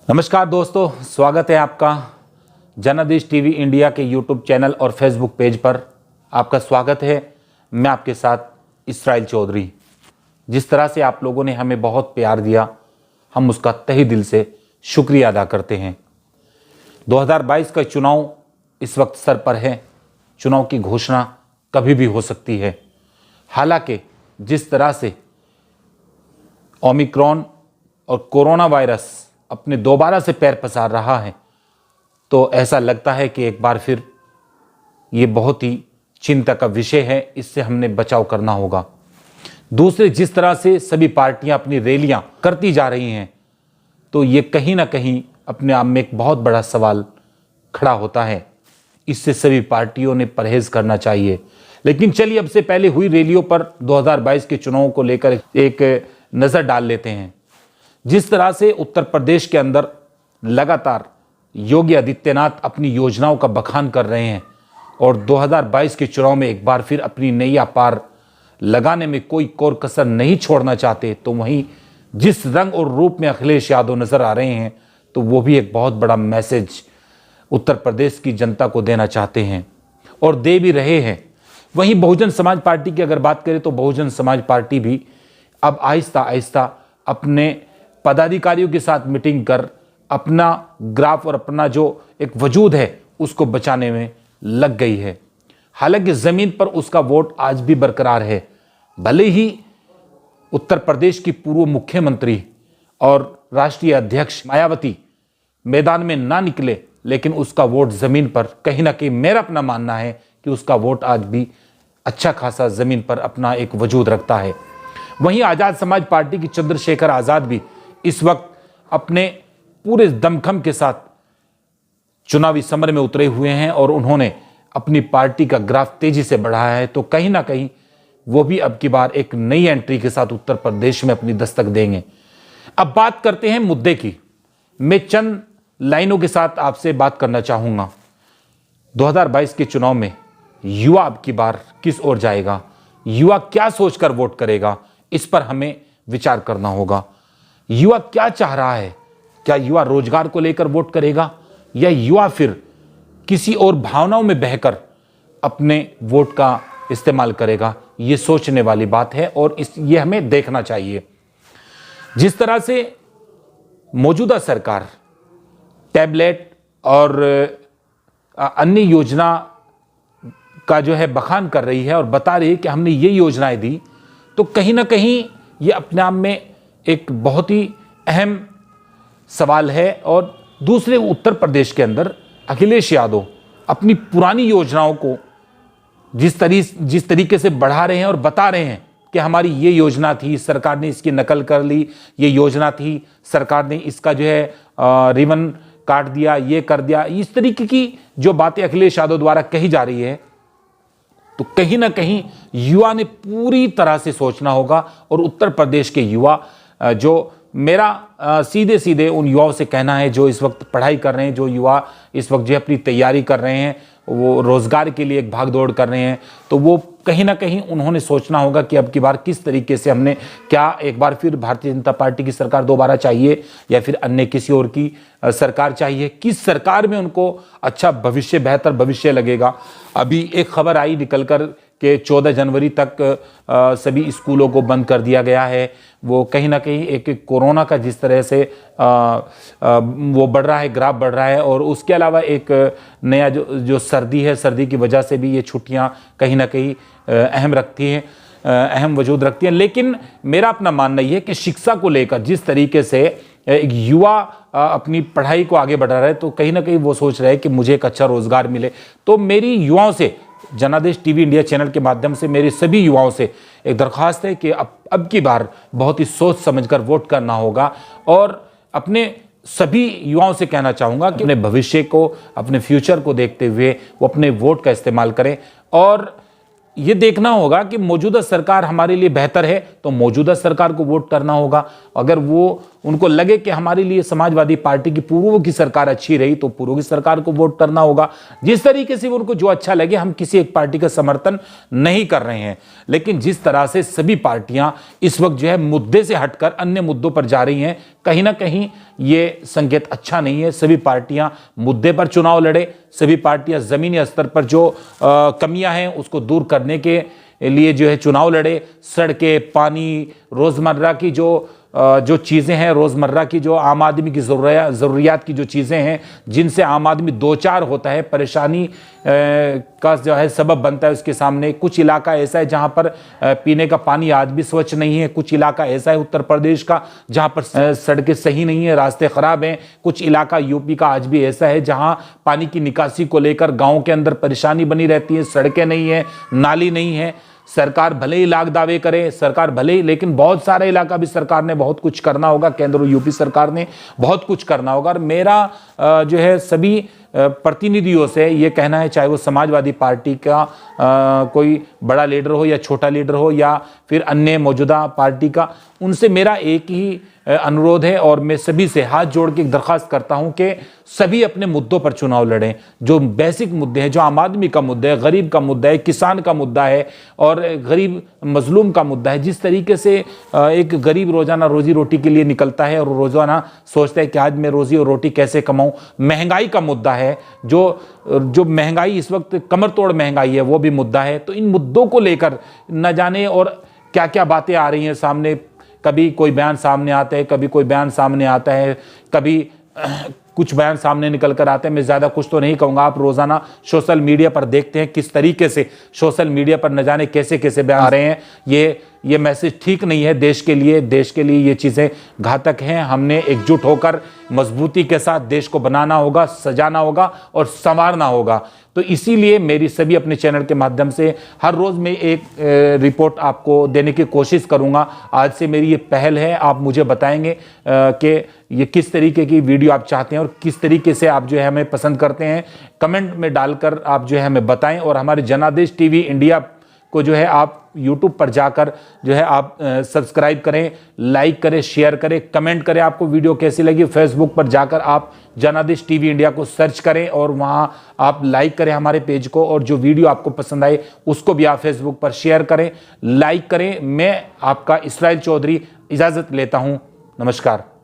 नमस्कार दोस्तों, स्वागत है आपका जनादेश टीवी इंडिया के यूट्यूब चैनल और फेसबुक पेज पर। आपका स्वागत है। मैं आपके साथ इसराइल चौधरी। जिस तरह से आप लोगों ने हमें बहुत प्यार दिया, हम उसका तहे दिल से शुक्रिया अदा करते हैं। 2022 का चुनाव इस वक्त सर पर है। चुनाव की घोषणा कभी भी हो सकती है। हालांकि जिस तरह से ओमिक्रॉन और कोरोना वायरस अपने दोबारा से पैर पसार रहा है, तो ऐसा लगता है कि एक बार फिर ये बहुत ही चिंता का विषय है। इससे हमने बचाव करना होगा। दूसरे, जिस तरह से सभी पार्टियां अपनी रैलियां करती जा रही हैं, तो ये कहीं ना कहीं अपने आप में एक बहुत बड़ा सवाल खड़ा होता है। इससे सभी पार्टियों ने परहेज करना चाहिए। लेकिन चलिए, अब से पहले हुई रैलियों पर 2022 के चुनावों को लेकर एक नज़र डाल लेते हैं। जिस तरह से उत्तर प्रदेश के अंदर लगातार योगी आदित्यनाथ अपनी योजनाओं का बखान कर रहे हैं और 2022 के चुनाव में एक बार फिर अपनी नैया पार लगाने में कोई कोर कसर नहीं छोड़ना चाहते, तो वहीं जिस रंग और रूप में अखिलेश यादव नजर आ रहे हैं, तो वो भी एक बहुत बड़ा मैसेज उत्तर प्रदेश की जनता को देना चाहते हैं और दे भी रहे हैं। वहीं बहुजन समाज पार्टी की अगर बात करें, तो बहुजन समाज पार्टी भी अब आहिस्ता आहिस्ता अपने पदाधिकारियों के साथ मीटिंग कर अपना ग्राफ और अपना जो एक वजूद है उसको बचाने में लग गई है। हालांकि ज़मीन पर उसका वोट आज भी बरकरार है। भले ही उत्तर प्रदेश की पूर्व मुख्यमंत्री और राष्ट्रीय अध्यक्ष मायावती मैदान में ना निकले, लेकिन उसका वोट ज़मीन पर कहीं ना कहीं, मेरा अपना मानना है कि उसका वोट आज भी अच्छा खासा ज़मीन पर अपना एक वजूद रखता है। वहीं आज़ाद समाज पार्टी की चंद्रशेखर आज़ाद भी इस वक्त अपने पूरे दमखम के साथ चुनावी समर में उतरे हुए हैं और उन्होंने अपनी पार्टी का ग्राफ तेजी से बढ़ाया है। तो कहीं ना कहीं वो भी अब की बार एक नई एंट्री के साथ उत्तर प्रदेश में अपनी दस्तक देंगे। अब बात करते हैं मुद्दे की। मैं चंद लाइनों के साथ आपसे बात करना चाहूंगा। 2022 के चुनाव में युवा अब की बार किस ओर जाएगा, युवा क्या सोचकर वोट करेगा, इस पर हमें विचार करना होगा। युवा क्या चाह रहा है? क्या युवा रोजगार को लेकर वोट करेगा, या युवा फिर किसी और भावनाओं में बहकर अपने वोट का इस्तेमाल करेगा? ये सोचने वाली बात है और ये हमें देखना चाहिए। जिस तरह से मौजूदा सरकार टैबलेट और अन्य योजना का जो है बखान कर रही है और बता रही है कि हमने ये योजनाएं दी, तो कहीं ना कहीं ये अपने आप में एक बहुत ही अहम सवाल है। और दूसरे, उत्तर प्रदेश के अंदर अखिलेश यादव अपनी पुरानी योजनाओं को जिस तरीके से बढ़ा रहे हैं और बता रहे हैं कि हमारी ये योजना थी, सरकार ने इसकी नकल कर ली, ये योजना थी, सरकार ने इसका जो है रिबन काट दिया, ये कर दिया, इस तरीके की जो बातें अखिलेश यादव द्वारा कही जा रही है, तो कहीं ना कहीं युवा ने पूरी तरह से सोचना होगा। और उत्तर प्रदेश के युवा, जो मेरा सीधे सीधे उन युवाओं से कहना है जो इस वक्त पढ़ाई कर रहे हैं, जो युवा इस वक्त जो अपनी तैयारी कर रहे हैं, वो रोजगार के लिए एक भाग दौड़ कर रहे हैं, तो वो कहीं ना कहीं उन्होंने सोचना होगा कि अब की बार किस तरीके से हमने, क्या एक बार फिर भारतीय जनता पार्टी की सरकार दोबारा चाहिए या फिर अन्य किसी और की सरकार चाहिए, किस सरकार में उनको अच्छा भविष्य, बेहतर भविष्य लगेगा। अभी एक खबर आई निकल कर कि 14 जनवरी तक सभी स्कूलों को बंद कर दिया गया है। वो कहीं ना कहीं एक कोरोना का जिस तरह से वो बढ़ रहा है, ग्राफ बढ़ रहा है, और उसके अलावा एक नया जो सर्दी है, सर्दी की वजह से भी ये छुट्टियां कहीं ना कहीं अहम वजूद रखती हैं। लेकिन मेरा अपना मानना ये है कि शिक्षा को लेकर जिस तरीके से एक युवा अपनी पढ़ाई को आगे बढ़ा रहा है, तो कहीं ना कहीं वो सोच रहे हैं कि मुझे एक अच्छा रोजगार मिले। तो मेरी युवाओं से, जनादेश टीवी इंडिया चैनल के माध्यम से मेरे सभी युवाओं से एक दरख्वास्त है कि अब की बार बहुत ही सोच समझकर वोट करना होगा। और अपने सभी युवाओं से कहना चाहूँगा कि अपने भविष्य को, अपने फ्यूचर को देखते हुए वो अपने वोट का इस्तेमाल करें। और ये देखना होगा कि मौजूदा सरकार हमारे लिए बेहतर है, तो मौजूदा सरकार को वोट करना होगा। अगर वो उनको लगे कि हमारे लिए समाजवादी पार्टी की पूर्व की सरकार अच्छी रही तो पूर्व की सरकार को वोट करना होगा। जिस तरीके से उनको जो अच्छा लगे, हम किसी एक पार्टी का समर्थन नहीं कर रहे हैं, लेकिन जिस तरह से सभी पार्टियां इस वक्त जो है मुद्दे से हटकर अन्य मुद्दों पर जा रही हैं, कहीं ना कहीं ये संकेत अच्छा नहीं है। सभी पार्टियां मुद्दे पर चुनाव लड़े, सभी पार्टियां जमीनी स्तर पर जो कमियां हैं उसको दूर करने के लिए जो है चुनाव लड़े। सड़कें, पानी, रोजमर्रा की जो चीज़ें हैं, रोज़मर्रा की जो आम आदमी की ज़रूरियात की जो चीज़ें हैं, जिनसे आम आदमी दो चार होता है, परेशानी का जो है सबब बनता है उसके सामने। कुछ इलाका ऐसा है जहां पर पीने का पानी आज भी स्वच्छ नहीं है। कुछ इलाका ऐसा है उत्तर प्रदेश का जहां पर सड़कें सही नहीं है, रास्ते खराब हैं। कुछ इलाका यूपी का आज भी ऐसा है जहां पानी की निकासी को लेकर गाँव के अंदर परेशानी बनी रहती है, सड़कें नहीं है, नाली नहीं है। सरकार भले ही लाख दावे करे, सरकार भले ही, लेकिन बहुत सारा इलाका भी सरकार ने बहुत कुछ करना होगा, केंद्र और यूपी सरकार ने बहुत कुछ करना होगा। और मेरा जो है सभी प्रतिनिधियों से ये कहना है, चाहे वो समाजवादी पार्टी का कोई बड़ा लीडर हो या छोटा लीडर हो या फिर अन्य मौजूदा पार्टी का, उनसे मेरा एक ही अनुरोध है और मैं सभी से हाथ जोड़ के एक दरख्वास्त करता हूं कि सभी अपने मुद्दों पर चुनाव लड़ें। जो बेसिक मुद्दे हैं, जो आम आदमी का मुद्दा है, गरीब का मुद्दा है, किसान का मुद्दा है और गरीब मजलूम का मुद्दा है। जिस तरीके से एक गरीब रोजाना रोजी रोटी के लिए निकलता है और रोजाना सोचता है कि आज मैं रोजी और रोटी कैसे कमाऊं, महंगाई का मुद्दा है, जो महंगाई इस वक्त कमर तोड़ महंगाई है, वो भी मुद्दा है। तो इन मुद्दों को लेकर न जाने और क्या क्या बातें आ रही हैं सामने। कभी कोई बयान सामने आता है, कभी कोई बयान सामने आता है, कभी कुछ बयान सामने निकल कर आते हैं। मैं ज़्यादा कुछ तो नहीं कहूँगा, आप रोज़ाना सोशल मीडिया पर देखते हैं किस तरीके से सोशल मीडिया पर न जाने कैसे कैसे बयान आ रहे हैं। ये मैसेज ठीक नहीं है देश के लिए ये चीज़ें घातक हैं। हमने एकजुट होकर मजबूती के साथ देश को बनाना होगा, सजाना होगा और संवारना होगा। तो इसीलिए मेरी सभी अपने चैनल के माध्यम से हर रोज़ मैं एक रिपोर्ट आपको देने की कोशिश करूंगा। आज से मेरी ये पहल है, आप मुझे बताएंगे कि ये किस तरीके की वीडियो आप चाहते हैं और किस तरीके से आप जो है हमें पसंद करते हैं। कमेंट में डालकर आप जो है हमें बताएं और हमारे जनादेश टीवी इंडिया को जो है आप YouTube पर जाकर जो है आप सब्सक्राइब करें, लाइक करें, शेयर करें, कमेंट करें आपको वीडियो कैसी लगी। फेसबुक पर जाकर आप जनादेश टीवी इंडिया को सर्च करें और वहां आप लाइक करें हमारे पेज को, और जो वीडियो आपको पसंद आए उसको भी आप फेसबुक पर शेयर करें, लाइक करें। मैं आपका इसराइल चौधरी इजाज़त लेता हूं। नमस्कार।